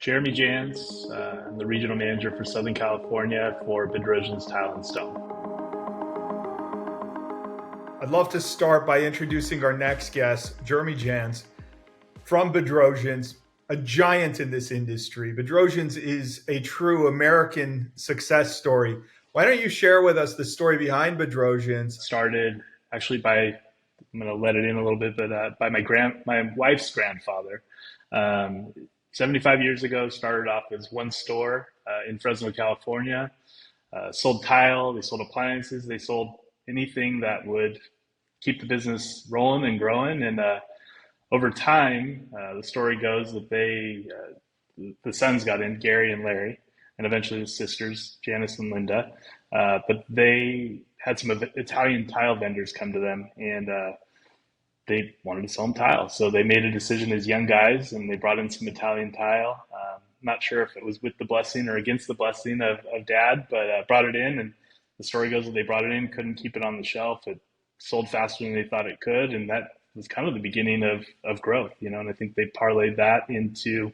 Jeramy Janz. I'm the regional manager for Southern California for Bedrosians Tile and Stone. I'd love to start by introducing our next guest, Jeramy Janz from Bedrosians, a giant in this industry. Bedrosians is a true American success story. Why don't you share with us the story behind Bedrosians? Started actually by, I'm going to let it in a little bit, but by my wife's grandfather. 75 years ago, started off as one store in Fresno, California. Sold tile, they sold appliances, they sold anything that would keep the business rolling and growing. And over time, the story goes that the sons got in, Gary and Larry, and eventually the sisters, Janice and Linda. But they had some Italian tile vendors come to them, and they wanted to sell them tile. So they made a decision as young guys, and they brought in some Italian tile. Not sure if it was with the blessing or against the blessing of Dad, but brought it in. And the story goes that they brought it in, couldn't keep it on the shelf. It sold faster than they thought it could, and that was kind of the beginning of growth, And I think they parlayed that into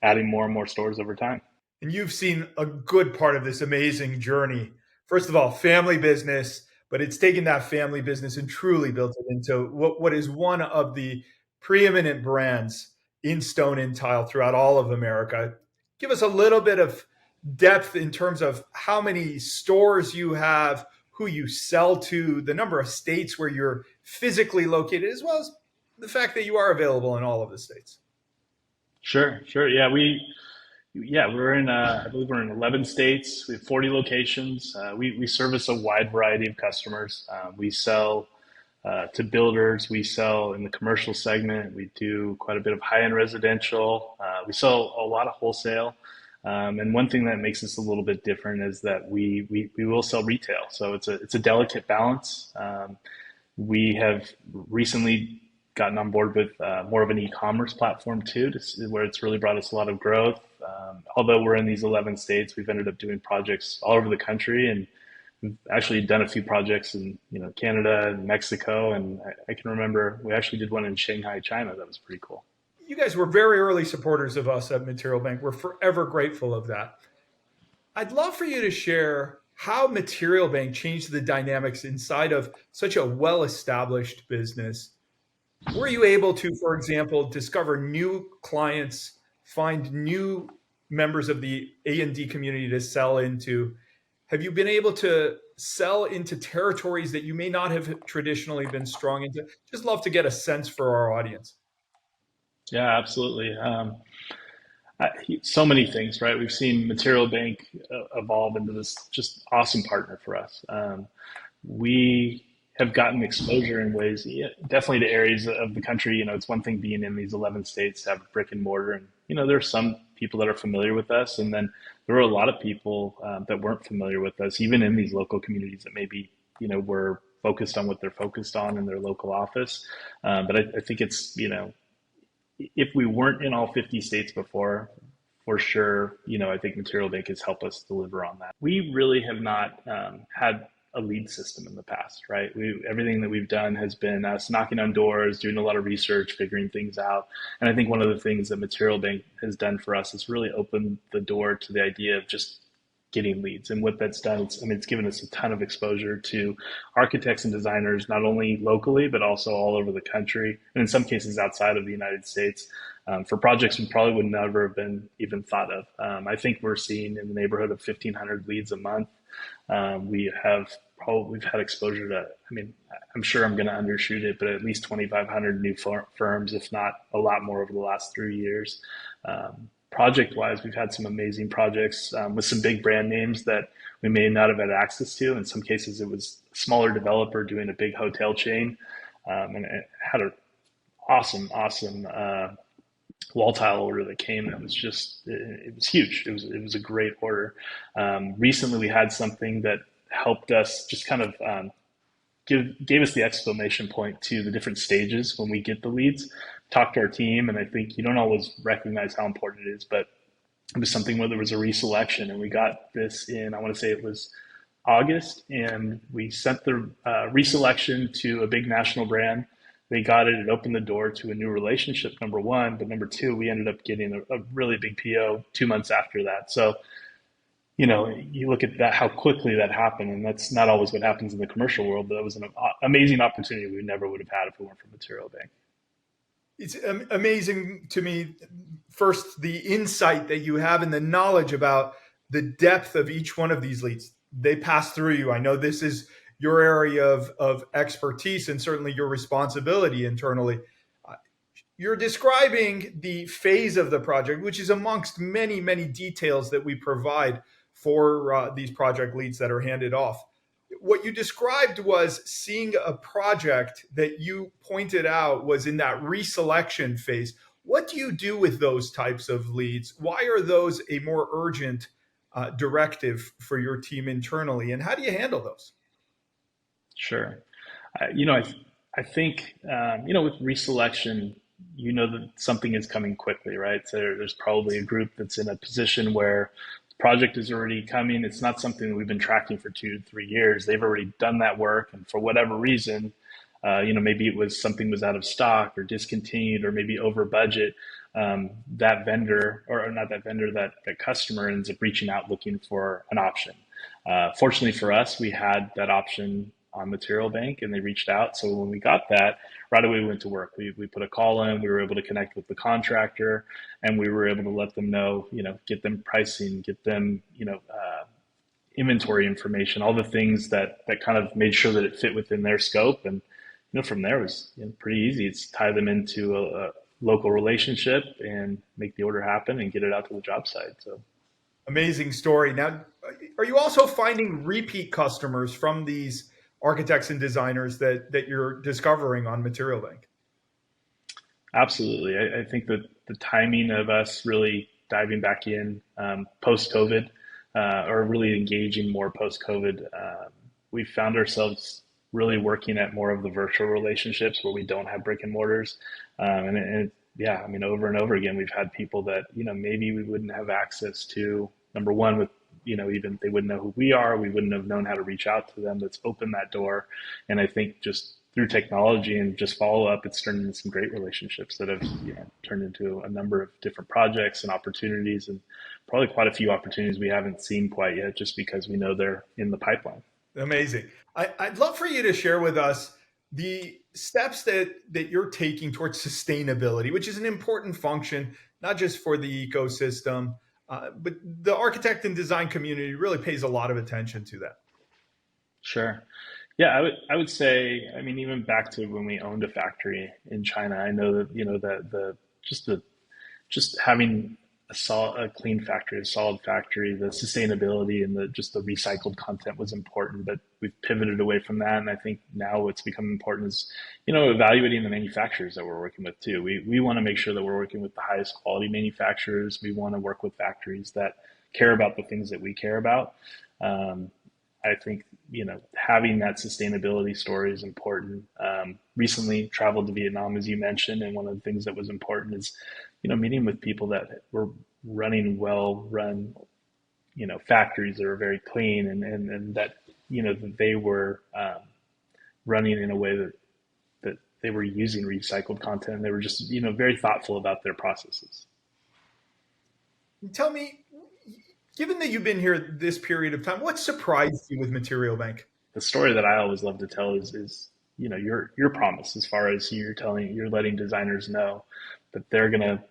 adding more and more stores over time. And you've seen a good part of this amazing journey. First of all, family business, but it's taken that family business and truly built it into what is one of the preeminent brands in stone and tile throughout all of America. Give us a little bit of depth in terms of how many stores you have, who you sell to, the number of states where you're physically located, as well as the fact that you are available in all of the states. Sure. Yeah, we're in, I believe we're in 11 states. We have 40 locations. We service a wide variety of customers. We sell to builders. We sell in the commercial segment. We do quite a bit of high-end residential. We sell a lot of wholesale. And one thing that makes us a little bit different is that we will sell retail. So it's a delicate balance. We have recently gotten on board with more of an e-commerce platform too, where it's really brought us a lot of growth. Although we're in these 11 states, we've ended up doing projects all over the country, and we've actually done a few projects in Canada and Mexico, and I can remember we actually did one in Shanghai, China. That was pretty cool. You guys were very early supporters of us at Material Bank. We're forever grateful of that. I'd love for you to share how Material Bank changed the dynamics inside of such a well-established business. Were you able to, for example, discover new clients, find new members of the A&D community to sell into? Have you been able to sell into territories that you may not have traditionally been strong into? Just love to get a sense for our audience. Yeah, absolutely. So many things, right? We've seen Material Bank evolve into this just awesome partner for us. We have gotten exposure in ways, definitely to areas of the country. It's one thing being in these 11 states to have brick and mortar, and there are some people that are familiar with us, and then there were a lot of people that weren't familiar with us, even in these local communities that maybe were focused on what they're focused on in their local office. But I think it's if we weren't in all 50 states before, for sure, I think Material Bank has helped us deliver on that. We really have not had a lead system in the past, right? Everything that we've done has been us knocking on doors, doing a lot of research, figuring things out. And I think one of the things that Material Bank has done for us is really opened the door to the idea of just getting leads. And what that's done, it's given us a ton of exposure to architects and designers, not only locally, but also all over the country, and in some cases outside of the United States, for projects we probably would never have been even thought of. I think we're seeing in the neighborhood of 1,500 leads a month. We've had exposure to, I'm sure I'm going to undershoot it, but at least 2,500 new firms, if not a lot more over the last 3 years. Project-wise, we've had some amazing projects with some big brand names that we may not have had access to. In some cases, it was a smaller developer doing a big hotel chain, and it had an awesome wall tile order that came. That was it was huge. It was a great order. Recently, we had something that helped us just kind of gave us the exclamation point to the different stages when we get the leads. Talk to our team, and I think you don't always recognize how important it is, but it was something where there was a reselection, and we got this in, I want to say it was August, and we sent the reselection to a big national brand. they got it. It opened the door to a new relationship, number one. But number two, we ended up getting a really big PO 2 months after that. So, you look at that, how quickly that happened, and that's not always what happens in the commercial world. But that was an amazing opportunity we never would have had if it weren't for Material Bank. It's amazing to me, first, the insight that you have and the knowledge about the depth of each one of these leads. They pass through you. I know this is your area of expertise and certainly your responsibility internally. Uh, You're describing the phase of the project, which is amongst many, many details that we provide for these project leads that are handed off. What you described was seeing a project that you pointed out was in that reselection phase. What do you do with those types of leads? Why are those a more urgent directive for your team internally? And how do you handle those? Sure. I think, with reselection, that something is coming quickly, right? So there's probably a group that's in a position where the project is already coming. It's not something that we've been tracking for 2 to 3 years. They've already done that work, and for whatever reason, maybe it was something was out of stock or discontinued or maybe over budget. That vendor, or not that vendor, that customer ends up reaching out looking for an option. Fortunately for us, we had that option on Material Bank, and they reached out. So when we got that, right away we went to work. We put a call in. We were able to connect with the contractor, and we were able to let them know, get them pricing, get them, inventory information, all the things that kind of made sure that it fit within their scope. And from there it was pretty easy. It's tie them into a local relationship and make the order happen and get it out to the job site. So Amazing story. Now, are you also finding repeat customers from these architects and designers that you're discovering on Material Bank? absolutely, I think that the timing of us really diving back in post COVID, or really engaging more post COVID, we found ourselves really working at more of the virtual relationships where we don't have brick and mortars. Yeah, I mean, over and over again, we've had people that, maybe we wouldn't have access to, number one, with, even they wouldn't know who we are. We wouldn't have known how to reach out to them. That's opened that door. And I think just through technology and just follow up, it's turned into some great relationships that have, turned into a number of different projects and opportunities, and probably quite a few opportunities we haven't seen quite yet just because we know they're in the pipeline. Amazing. I'd love for you to share with us the steps that you're taking towards sustainability, which is an important function, not just for the ecosystem, but the architect and design community really pays a lot of attention to that. Sure. Yeah, I would say, I mean, even back to when we owned a factory in China, I know that, that the just having a clean factory, a solid factory, the sustainability and the recycled content was important, but we've pivoted away from that. And I think now what's become important is, evaluating the manufacturers that we're working with too. We want to make sure that we're working with the highest quality manufacturers. We want to work with factories that care about the things that we care about. I think, having that sustainability story is important. Recently traveled to Vietnam, as you mentioned, and one of the things that was important is, meeting with people that were running well-run, factories that are very clean, and that, that they were running in a way that they were using recycled content. And they were just, very thoughtful about their processes. Tell me, given that you've been here this period of time, what surprised you with Material Bank? The story that I always love to tell is your promise, as far as you're letting designers know that they're gonna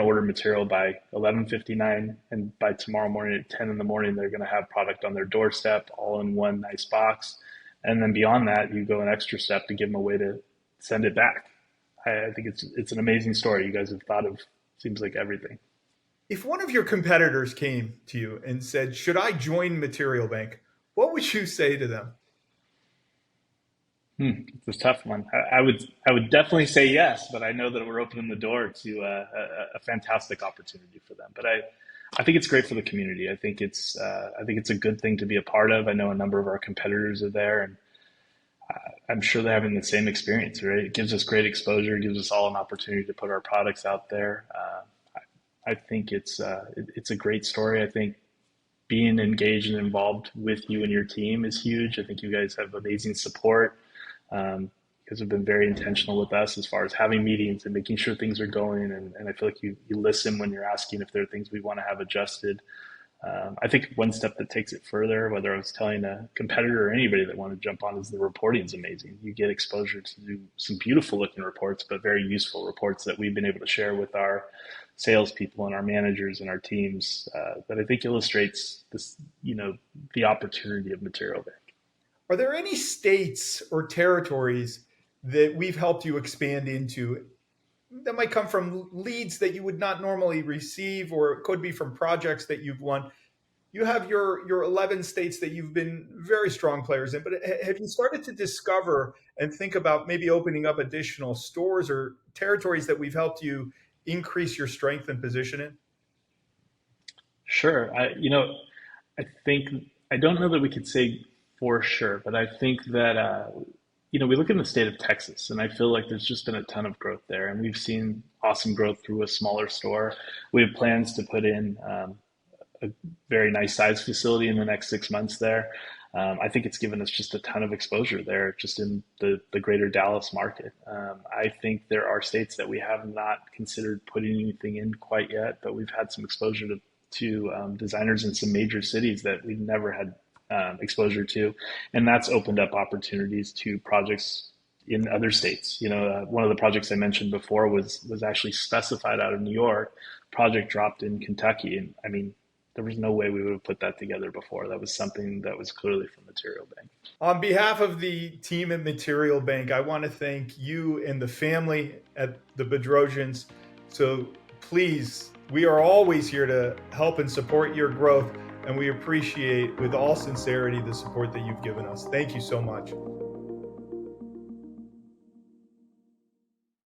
order material by 11:59, and by tomorrow morning at 10 in the morning they're gonna have product on their doorstep, all in one nice box. And then beyond that, you go an extra step to give them a way to send it back. I think it's an amazing story. You guys have thought of, seems like, everything. If one of your competitors came to you and said, "Should I join Material Bank?" what would you say to them? It's a tough one. I would definitely say yes, but I know that we're opening the door to a fantastic opportunity for them. But I think it's great for the community. I think it's a good thing to be a part of. I know a number of our competitors are there, and I'm sure they're having the same experience. Right? It gives us great exposure. It gives us all an opportunity to put our products out there. I think it's a great story. I think being engaged and involved with you and your team is huge. I think you guys have amazing support. guys have been very intentional with us as far as having meetings and making sure things are going. And I feel like you listen when you're asking if there are things we want to have adjusted. I think one step that takes it further, whether I was telling a competitor or anybody that wanted to jump on, is the reporting is amazing. You get exposure to do some beautiful looking reports, but very useful reports that we've been able to share with our salespeople and our managers and our teams that I think illustrates this, the opportunity of Material Bank. Are there any states or territories that we've helped you expand into that might come from leads that you would not normally receive, or it could be from projects that you've won? You have your 11 states that you've been very strong players in, but have you started to discover and think about maybe opening up additional stores or territories that we've helped you increase your strength and position in? Sure. I think I don't know that we could say for sure, but I think that we look in the state of Texas, and I feel like there's just been a ton of growth there, and we've seen awesome growth through a smaller store. We have plans to put in a very nice size facility in the next 6 months there. I think it's given us just a ton of exposure there, just in the greater Dallas market. I think there are states that we have not considered putting anything in quite yet, but we've had some exposure to designers in some major cities that we've never had exposure to, and that's opened up opportunities to projects in other states. One of the projects I mentioned before was actually specified out of New York. Project dropped in Kentucky, and I mean, there was no way we would have put that together before. That was something that was clearly from Material Bank. On behalf of the team at Material Bank, I want to thank you and the family at the Bedrosians. So please, we are always here to help and support your growth, and we appreciate with all sincerity the support that you've given us. Thank you so much.